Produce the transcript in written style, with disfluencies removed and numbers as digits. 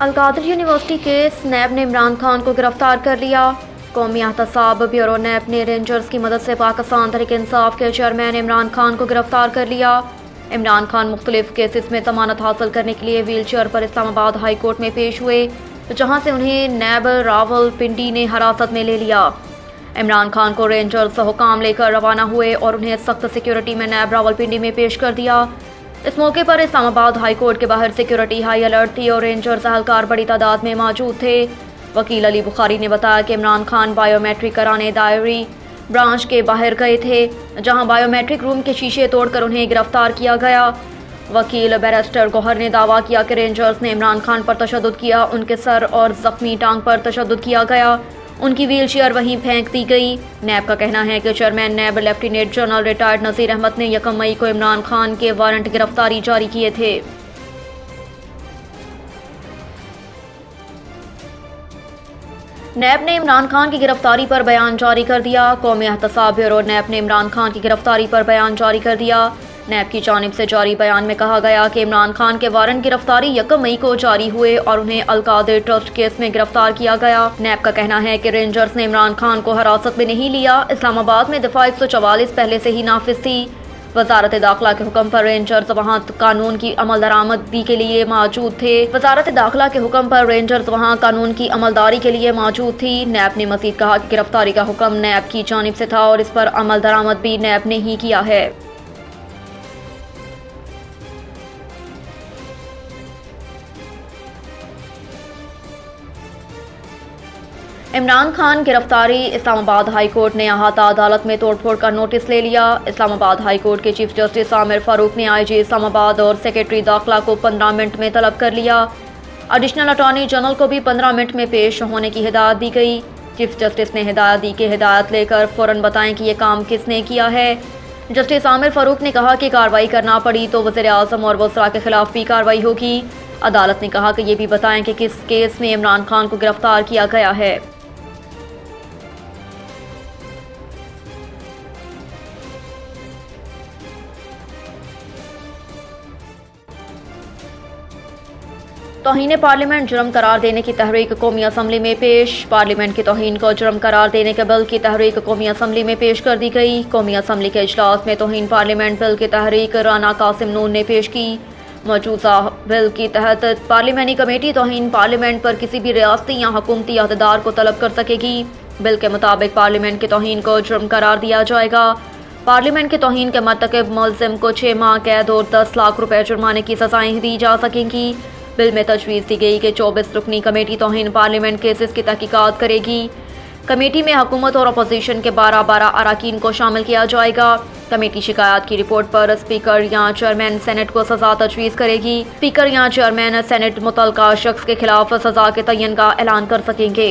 Al-Qadir university case, नैब ने इमरान खान को गिरफ्तार कर लिया। कौमी एहतसाब ब्यूरो नैब ने रेंजर्स की मदद से पाकिस्तान तहरीक इंसाफ के चेयरमैन इमरान खान को गिरफ्तार कर लिया। इमरान खान मुख्तलिफ केसेस में जमानत हासिल करने के लिए व्हील चेयर पर इस्लामाबाद हाई कोर्ट में पेश हुए, जहां से उन्हें नैब रावलपिंडी ने हिरासत में ले लिया। इमरान खान को रेंजर्स हुकाम लेकर रवाना हुए और उन्हें सख्त सिक्योरिटी में नैब रावलपिंडी में पेश कर दिया। इस मौके पर इस्लामाबाद हाई कोर्ट के बाहर सिक्योरिटी हाई अलर्ट थी और रेंजर्स एहलकार बड़ी तादाद में मौजूद थे। वकील अली बुखारी ने बताया कि इमरान खान बायोमेट्रिक कराने दायरी ब्रांच के बाहर गए थे, जहां बायोमेट्रिक रूम के शीशे तोड़कर उन्हें गिरफ्तार किया गया। वकील बैरिस्टर गौहर ने दावा किया कि रेंजर्स ने इमरान खान पर तशद्दुद किया, उनके सर और जख्मी टांग पर तशद्दुद किया गया, उनकी व्हील चेयर वहीं फेंक दी गई। नैब का कहना है कि चेयरमैन नैब लेफ्टिनेंट जनरल रिटायर्ड नज़ीर अहमद ने 1 मई को इमरान खान के वारंट गिरफ्तारी जारी किए थे। नैब ने इमरान खान की गिरफ्तारी पर बयान जारी कर दिया। कौमी एहतसाब ब्यूरो नैब ने इमरान खान की गिरफ्तारी पर बयान जारी कर दिया। नैब की जानिब से जारी बयान में कहा गया कि इमरान खान के वारंट गिरफ्तारी 1 मई को जारी हुए और उन्हें अलकादर ट्रस्ट केस में गिरफ्तार किया गया। नैब का कहना है कि रेंजर्स ने इमरान खान को हिरासत में नहीं लिया। इस्लामाबाद में दफा 144 पहले से ही नाफिज थी। वजारत दाखिला के हुक्म पर रेंजर्स वहाँ कानून की अमल दरामदी के लिए मौजूद थे। वजारत दाखिला के हुक्म पर रेंजर्स वहाँ कानून की अमलदारी के लिए मौजूद थी। नैब ने मजीद कहा कि गिरफ्तारी का हुक्म नैब की जानिब से था और इस पर अमल दरामद भी नैब ने ही किया है। इमरान खान गिरफ्तारी। इस्लामाबाद हाई कोर्ट ने अहाता अदालत में तोड़फोड़ का नोटिस ले लिया। इस्लामाबाद हाई कोर्ट के चीफ जस्टिस आमिर फारूक ने IG इस्लामाबाद और सेक्रेटरी दाखिला को 15 मिनट में तलब कर लिया। एडिशनल अटॉर्नी जनरल को भी 15 मिनट में पेश होने की हिदायत दी गई। चीफ जस्टिस ने हिदायत दी कि हिदायत लेकर फ़ौरन बताएं कि यह काम किसने किया है। जस्टिस आमिर फारूक ने कहा कि कार्रवाई करना पड़ी तो वज़ीर आज़म और वज़रा के खिलाफ भी कार्रवाई होगी। अदालत ने कहा कि यह भी बताएं कि किस केस में इमरान खान को गिरफ्तार किया गया है। तौहीन पार्लियामेंट जुर्म करार देने की तहरीक कौमी असम्बली में पेश। पार्लियामेंट की तौहीन को जुर्म करार देने के बिल की तहरीक कौमी असम्बली में पेश कर दी गई। कौमी असम्बली के इजलास में तौहीन पार्लियामेंट बिल की तहरीक राना कासिम नून ने पेश की। मौजूदा बिल के तहत पार्लियामानी कमेटी तौहीन पार्लियामेंट पर किसी भी रियासती या हुकूमती अहदेदार को तलब कर सकेगी। बिल के मुताबिक पार्लियामेंट की तौहीन को जुर्म करार दिया जाएगा। पार्लियामेंट की तौहीन के मर्तकब मुलजिम को 6 माह कैद और 10 लाख रुपए जुर्माने की सजाएं दी जा सकेंगी। बिल में तजवीज़ दी गई कि 24 रुकनी कमेटी तौहीन पार्लियामेंट केसेस की तहकीकात करेगी। कमेटी में हुकूमत और अपोजिशन के 12 अरकान को शामिल किया जाएगा। कमेटी शिकायत की रिपोर्ट पर स्पीकर या चेयरमैन सेनेट को सजा तजवीज़ करेगी। स्पीकर या चेयरमैन सेनेट मुतल्लिका शख्स के खिलाफ सजा के तयन का ऐलान कर सकेंगे।